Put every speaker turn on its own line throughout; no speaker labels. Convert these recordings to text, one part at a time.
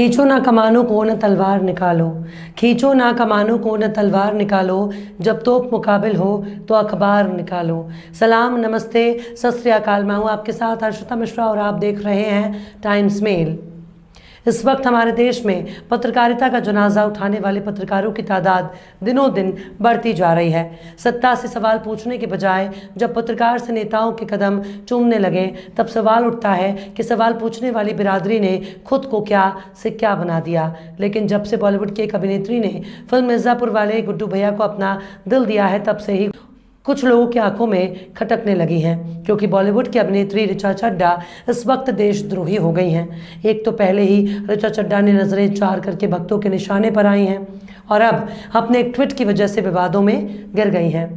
खींचो ना कमानों को न तलवार निकालो, खींचो ना कमानों को न तलवार निकालो, जब तोप मुकाबिल हो तो अखबार निकालो। सलाम, नमस्ते, सत श्री अकाल। मैं हूँ आपके साथ हर्षिता मिश्रा और आप देख रहे हैं टाइम्स मेल। इस वक्त हमारे देश में पत्रकारिता का जनाजा उठाने वाले पत्रकारों की तादाद दिनों दिन बढ़ती जा रही है। सत्ता से सवाल पूछने के बजाय जब पत्रकार से नेताओं के कदम चूमने लगे, तब सवाल उठता है कि सवाल पूछने वाली बिरादरी ने खुद को क्या से क्या बना दिया। लेकिन जब से बॉलीवुड की एक अभिनेत्री ने फिल्म मिर्ज़ापुर वाले गुड्डू भैया को अपना दिल दिया है, तब से ही कुछ लोगों की आंखों में खटकने लगी हैं, क्योंकि बॉलीवुड की अभिनेत्री ऋचा चड्ढा इस वक्त देशद्रोही हो गई हैं। एक तो पहले ही ऋचा चड्ढा ने नजरें चार करके भक्तों के निशाने पर आई हैं और अब अपने एक ट्वीट की वजह से विवादों में गिर गई हैं।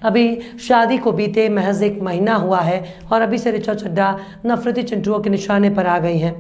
अभी शादी को बीते महज एक महीना हुआ है और अभी से ऋचा चड्ढा नफरती चिंटुओं के निशाने पर आ गई हैं।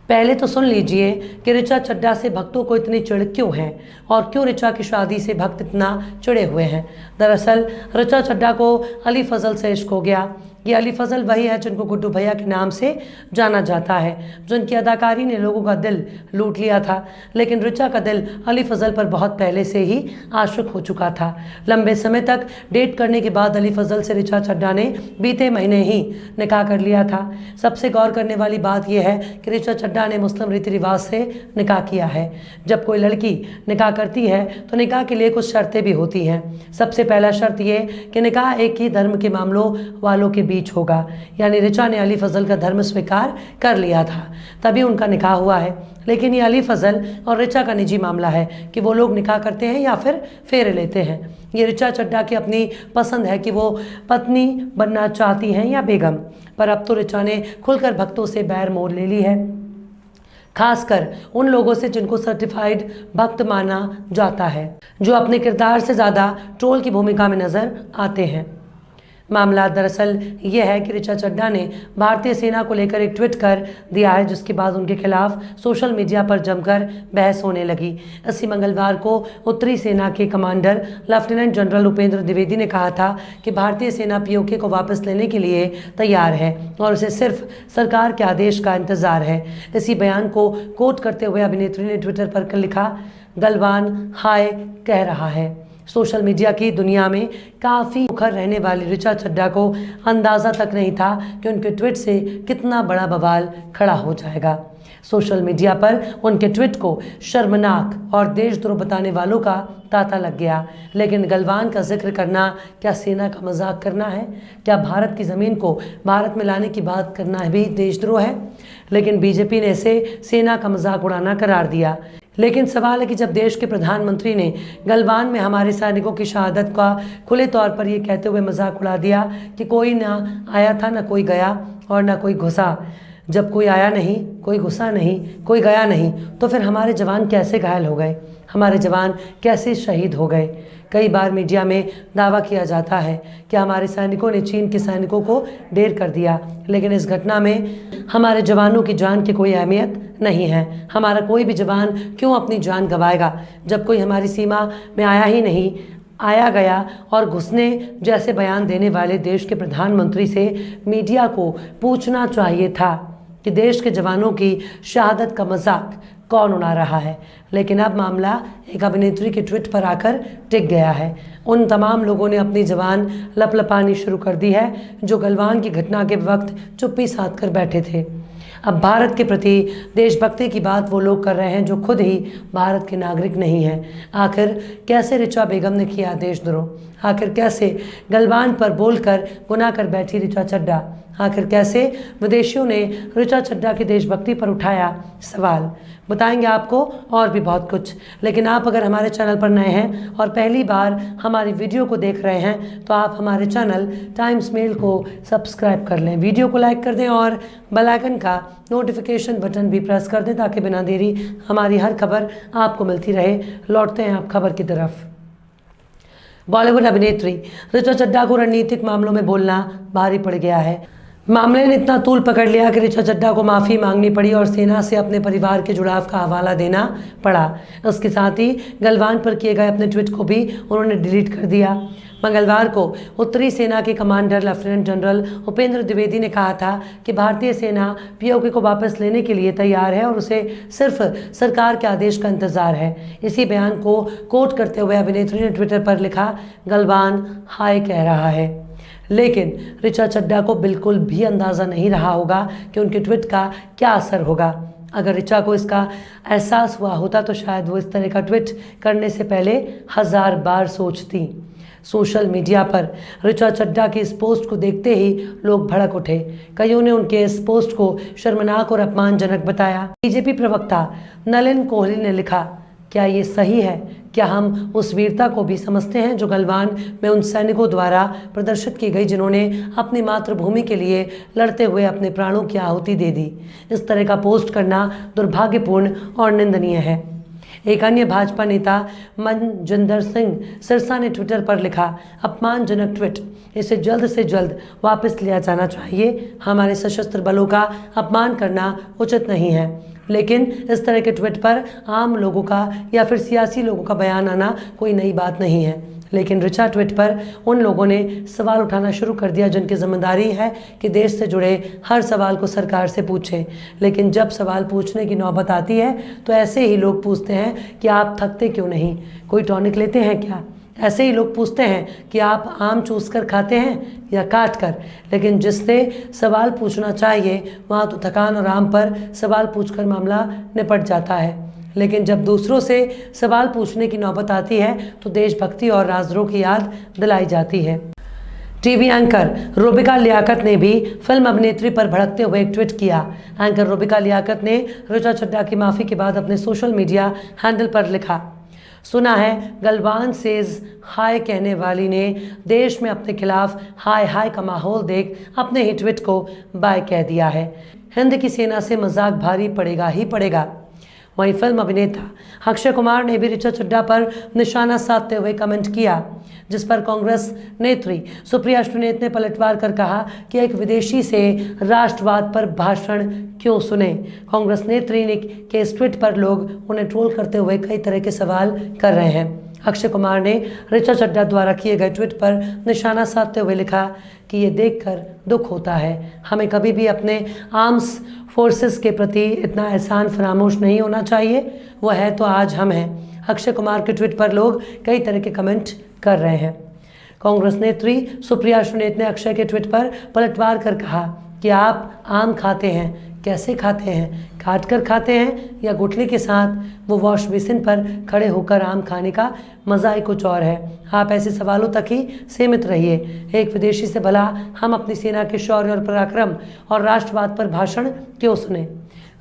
पहले तो सुन लीजिए कि ऋचा चड्ढा से भक्तों को इतनी चिढ़ क्यों है और क्यों ऋचा की शादी से भक्त इतना चिढ़े हुए हैं। दरअसल ऋचा चड्ढा को अली फजल से इश्क हो गया। ये अली फजल वही है जिनको गुड्डू भैया के नाम से जाना जाता है, जिनकी अदाकारी ने लोगों का दिल लूट लिया था। लेकिन ऋचा का दिल अली फजल पर बहुत पहले से ही आशिक हो चुका था। लंबे समय तक डेट करने के बाद अली फजल से ऋचा चड्ढा ने बीते महीने ही निकाह कर लिया था। सबसे गौर करने वाली बात यह है कि ऋचा चड्ढा ने मुस्लिम रीति रिवाज से निकाह किया है। जब कोई लड़की निकाह करती है तो निकाह के लिए कुछ शर्तें भी होती हैं। सबसे पहला शर्त ये कि निकाह एक ही धर्म के मामलों वालों के बीच होगा, यानी ऋचा ने अली फजल का धर्म स्वीकार कर लिया था, तभी उनका निकाह हुआ है। लेकिन ये अली फजल और ऋचा का निजी मामला है कि वो लोग निकाह करते हैं या फिर फेरे लेते हैं। ये ऋचा चड्ढा की अपनी पसंद है कि वो पत्नी बनना चाहती हैं या बेगम। पर अब तो ऋचा ने खुलकर भक्तों से बैर मोल ले ली है, खासकर उन लोगों से जिनको सर्टिफाइड भक्त माना जाता है, जो अपने किरदार से ज़्यादा ट्रोल की भूमिका में नजर आते हैं। मामला दरअसल ये है कि ऋचा चड्ढा ने भारतीय सेना को लेकर एक ट्वीट कर दिया है, जिसके बाद उनके खिलाफ सोशल मीडिया पर जमकर बहस होने लगी। इसी मंगलवार को उत्तरी सेना के commander lieutenant general Upendra Dwivedi ने कहा था कि भारतीय सेना पीओके को वापस लेने के लिए तैयार है और उसे सिर्फ सरकार के आदेश का इंतजार है। इसी बयान को कोट करते हुए अभिनेत्री ने ट्विटर पर लिखा, गलवान हाय कह रहा है। सोशल मीडिया की दुनिया में काफ़ी मुखर रहने वाली ऋचा चड्ढा को अंदाज़ा तक नहीं था कि उनके ट्वीट से कितना बड़ा बवाल खड़ा हो जाएगा। सोशल मीडिया पर उनके ट्वीट को शर्मनाक और देशद्रोह बताने वालों का तांता लग गया। लेकिन गलवान का जिक्र करना क्या सेना का मजाक करना है? क्या भारत की ज़मीन को भारत में लाने की बात करना भी देशद्रोह है? लेकिन बीजेपी ने इसे सेना का मजाक उड़ाना करार दिया। लेकिन सवाल है कि जब देश के प्रधानमंत्री ने गलवान में हमारे सैनिकों की शहादत का खुले तौर पर ये कहते हुए मजाक उड़ा दिया कि कोई ना आया था, ना कोई गया और ना कोई घुसा। जब कोई आया नहीं, कोई घुसा नहीं, कोई गया नहीं, तो फिर हमारे जवान कैसे घायल हो गए? हमारे जवान कैसे शहीद हो गए? कई बार मीडिया में दावा किया जाता है कि हमारे सैनिकों ने चीन के सैनिकों को ढेर कर दिया, लेकिन इस घटना में हमारे जवानों की जान की कोई अहमियत नहीं है। हमारा कोई भी जवान क्यों अपनी जान गंवाएगा जब कोई हमारी सीमा में आया ही नहीं, आया गया और घुसने जैसे बयान देने वाले देश के प्रधानमंत्री से मीडिया को पूछना चाहिए था कि देश के जवानों की शहादत का मजाक कौन उड़ा रहा है। लेकिन अब मामला एक अभिनेत्री के ट्वीट पर आकर टिक गया है। उन तमाम लोगों ने अपनी जबान लपलपानी शुरू कर दी है जो गलवान की घटना के वक्त चुप्पी साध कर बैठे थे। अब भारत के प्रति देशभक्ति की बात वो लोग कर रहे हैं जो खुद ही भारत के नागरिक नहीं हैं। आखिर कैसे ऋचा बेगम ने किया देशद्रोह? आखिर कैसे गलवान पर बोलकर गुनाह कर बैठी ऋचा चड्ढा? आखिर कैसे विदेशियों ने ऋचा चड्ढा की देशभक्ति पर उठाया सवाल? बताएंगे आपको और भी बहुत कुछ। लेकिन आप अगर हमारे चैनल पर नए हैं और पहली बार हमारी वीडियो को देख रहे हैं तो आप हमारे चैनल टाइम्स मेल को सब्सक्राइब कर लें, वीडियो को लाइक कर दें और बेल आइकन का नोटिफिकेशन बटन भी प्रेस कर दें ताकि बिना देरी हमारी हर खबर आपको मिलती रहे। लौटते हैं आप खबर की तरफ। बॉलीवुड अभिनेत्री ऋचा चड्ढा को रणनीतिक मामलों में बोलना भारी पड़ गया है। मामले ने इतना तूल पकड़ लिया कि ऋचा चड्ढा को माफ़ी मांगनी पड़ी और सेना से अपने परिवार के जुड़ाव का हवाला देना पड़ा। इसके साथ ही गलवान पर किए गए अपने ट्वीट को भी उन्होंने डिलीट कर दिया। मंगलवार को उत्तरी सेना के commander lieutenant general Upendra Dwivedi ने कहा था कि भारतीय सेना पीओके को वापस लेने के लिए तैयार है और उसे सिर्फ सरकार के आदेश का इंतजार है। इसी बयान को कोट करते हुए अभिनेत्री ने ट्विटर पर लिखा, गलवान हाय कह रहा है। लेकिन ऋचा चड्ढा को बिल्कुल भी अंदाज़ा नहीं रहा होगा कि उनके ट्वीट का क्या असर होगा। अगर ऋचा को इसका एहसास हुआ होता तो शायद वो इस तरह का ट्वीट करने से पहले 1000 बार सोचती। सोशल मीडिया पर ऋचा चड्ढा की इस पोस्ट को देखते ही लोग भड़क उठे। कईयों ने उनके इस पोस्ट को शर्मनाक और अपमानजनक बताया। बीजेपी प्रवक्ता नलिन कोहली ने लिखा, क्या ये सही है? क्या हम उस वीरता को भी समझते हैं जो गलवान में उन सैनिकों द्वारा प्रदर्शित की गई जिन्होंने अपनी मातृभूमि के लिए लड़ते हुए अपने प्राणों की आहुति दे दी? इस तरह का पोस्ट करना दुर्भाग्यपूर्ण और निंदनीय है। एक अन्य भाजपा नेता मनजिंदर सिंह सिरसा ने ट्विटर पर लिखा, अपमानजनक ट्वीट, इसे जल्द से जल्द वापस लिया जाना चाहिए। हमारे सशस्त्र बलों का अपमान करना उचित नहीं है, लेकिन इस तरह के ट्वीट पर आम लोगों का या फिर सियासी लोगों का बयान आना कोई नई बात नहीं है। लेकिन ऋचा ट्वीट पर उन लोगों ने सवाल उठाना शुरू कर दिया जिनकी जिम्मेदारी है कि देश से जुड़े हर सवाल को सरकार से पूछें। लेकिन जब सवाल पूछने की नौबत आती है तो ऐसे ही लोग पूछते हैं कि आप थकते क्यों नहीं, कोई टॉनिक लेते हैं क्या? ऐसे ही लोग पूछते हैं कि आप आम चूस कर खाते हैं या काट कर। लेकिन जिससे सवाल पूछना चाहिए वहाँ तो थकान और आम पर सवाल पूछकर मामला निपट जाता है। लेकिन जब दूसरों से सवाल पूछने की नौबत आती है तो देशभक्ति और राजद्रोह की याद दिलाई जाती है। टीवी एंकर रूबिका लियाकत ने भी फिल्म अभिनेत्री पर भड़कते हुए एक ट्वीट किया। एंकर रूबिका लियाकत ने ऋचा चड्ढा की माफ़ी के बाद अपने सोशल मीडिया हैंडल पर लिखा, सुना है गलवान सेज हाय कहने वाली ने देश में अपने खिलाफ हाय हाय का माहौल देख अपने ही ट्वीट को बाय कह दिया है। हिंद की सेना से मजाक भारी पड़ेगा ही पड़ेगा। वहीं फिल्म अभिनेता अक्षय कुमार ने भी ऋचा चड्ढा पर निशाना साधते हुए कमेंट किया, जिस पर कांग्रेस नेत्री सुप्रिया श्रीनेत ने पलटवार कर कहा कि एक विदेशी से राष्ट्रवाद पर भाषण क्यों सुने। कांग्रेस नेत्री ने के इस ट्वीट पर लोग उन्हें ट्रोल करते हुए कई तरह के सवाल कर रहे हैं। अक्षय कुमार ने ऋचा चड्ढा द्वारा किए गए ट्वीट पर निशाना साधते हुए लिखा कि ये देखकर दुख होता है, हमें कभी भी अपने आर्म्स फोर्सेस के प्रति इतना एहसान फरामोश नहीं होना चाहिए, वो है तो आज हम हैं। अक्षय कुमार के ट्वीट पर लोग कई तरह के कमेंट कर रहे हैं। कांग्रेस नेत्री सुप्रिया श्रीनेत ने अक्षय के ट्वीट पर पलटवार कर कहा कि आप आम खाते हैं, कैसे खाते हैं? काट कर खाते हैं या गुठली के साथ? वो वॉश बेसिन पर खड़े होकर आम खाने का मज़ा ही कुछ और है। आप ऐसे सवालों तक ही सीमित रहिए। एक विदेशी से भला हम अपनी सेना के शौर्य और पराक्रम और राष्ट्रवाद पर भाषण क्यों सुने?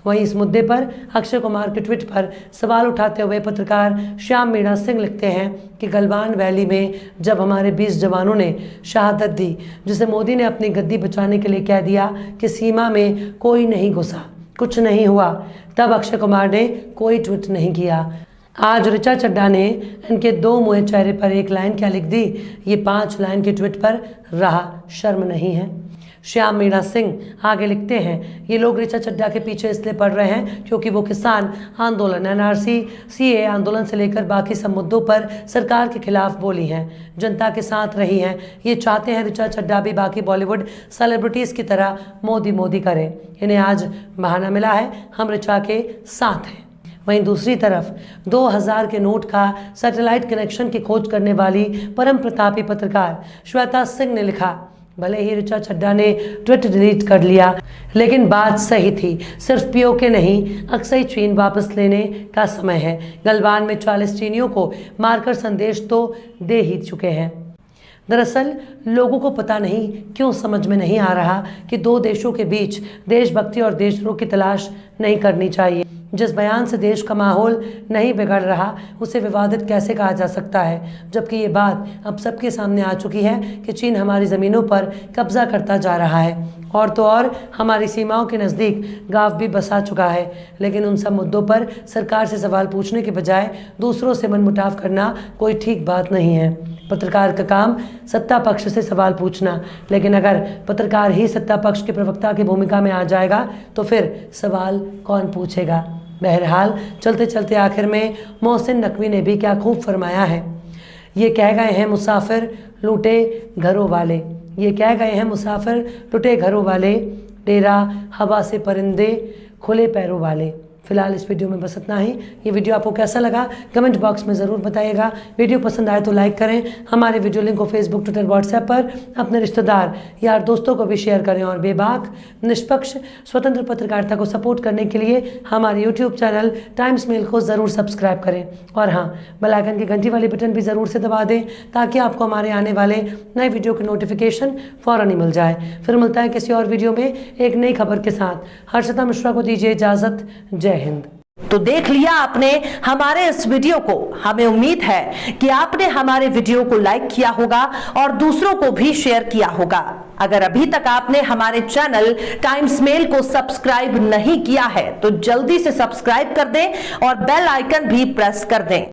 वहीं इस मुद्दे पर अक्षय कुमार के ट्वीट पर सवाल उठाते हुए पत्रकार श्याम मीणा सिंह लिखते हैं कि गलवान वैली में जब हमारे 20 जवानों ने शहादत दी, जिसे मोदी ने अपनी गद्दी बचाने के लिए कह दिया कि सीमा में कोई नहीं घुसा, कुछ नहीं हुआ, तब अक्षय कुमार ने कोई ट्वीट नहीं किया। आज ऋचा चड्ढा ने इनके 2 मुँहे चेहरे पर एक लाइन क्या लिख दी, ये 5 लाइन के ट्वीट पर रहा, शर्म नहीं है? श्याम मीणा सिंह आगे लिखते हैं, ये लोग ऋचा चड्ढा के पीछे इसलिए पड़ रहे हैं क्योंकि वो किसान आंदोलन, एनआरसी, सीए आंदोलन से लेकर बाकी सब मुद्दों पर सरकार के खिलाफ बोली हैं, जनता के साथ रही हैं। ये चाहते हैं ऋचा चड्ढा भी बाकी बॉलीवुड सेलिब्रिटीज़ की तरह मोदी मोदी करें। इन्हें आज बहाना मिला है, हम ऋचा के साथ हैं। वहीं दूसरी तरफ 2000 के नोट का सैटेलाइट कनेक्शन की खोज करने वाली परम प्रतापी पत्रकार श्वेता सिंह ने लिखा, भले ही ऋचा चड्ढा ने ट्वीट डिलीट कर लिया, लेकिन बात सही थी। सिर्फ पीओके नहीं, अक्सई चीन वापस लेने का समय है। गलवान में 40 चीनियों को मारकर संदेश तो दे ही चुके हैं। दरअसल लोगों को पता नहीं क्यों समझ में नहीं आ रहा कि 2 देशों के बीच देशभक्ति और देशद्रोह की तलाश नहीं करनी चाहिए। जिस बयान से देश का माहौल नहीं बिगड़ रहा उसे विवादित कैसे कहा जा सकता है, जबकि ये बात अब सबके सामने आ चुकी है कि चीन हमारी ज़मीनों पर कब्जा करता जा रहा है और तो और हमारी सीमाओं के नज़दीक गाँव भी बसा चुका है। लेकिन उन सब मुद्दों पर सरकार से सवाल पूछने के बजाय दूसरों से मनमुटाव करना कोई ठीक बात नहीं है। पत्रकार का काम सत्ता पक्ष से सवाल पूछना, लेकिन अगर पत्रकार ही सत्ता पक्ष के प्रवक्ता की भूमिका में आ जाएगा तो फिर सवाल कौन पूछेगा। बहरहाल चलते चलते आखिर में मोहसिन नकवी ने भी क्या खूब फरमाया है, ये कह गए हैं मुसाफिर लूटे घरों वाले, ये कह गए हैं मुसाफिर लुटे घरों वाले, डेरा हवा से परिंदे खुले पैरों वाले। फिलहाल इस वीडियो में बस इतना ही। ये वीडियो आपको कैसा लगा कमेंट बॉक्स में ज़रूर बताइएगा। वीडियो पसंद आए तो लाइक करें। हमारे वीडियो लिंक को फेसबुक, ट्विटर, व्हाट्सएप पर अपने रिश्तेदार, यार, दोस्तों को भी शेयर करें। और बेबाक, निष्पक्ष, स्वतंत्र पत्रकारिता को सपोर्ट करने के लिए हमारे यूट्यूब चैनल टाइम्स मेल को ज़रूर सब्सक्राइब करें। और हाँ, बेल आइकन की घंटी वाली बटन भी ज़रूर से दबा दें ताकि आपको हमारे आने वाले नए वीडियो की नोटिफिकेशन फ़ौरन ही मिल जाए। फिर मिलता है किसी और वीडियो में एक नई खबर के साथ। हर्षिता मिश्रा को दीजिए इजाज़त। जय हिंद।
तो देख लिया आपने हमारे इस वीडियो को। हमें उम्मीद है कि आपने हमारे वीडियो को लाइक किया होगा और दूसरों को भी शेयर किया होगा। अगर अभी तक आपने हमारे चैनल टाइम्स मेल को सब्सक्राइब नहीं किया है तो जल्दी से सब्सक्राइब कर दें और बेल आइकन भी प्रेस कर दें।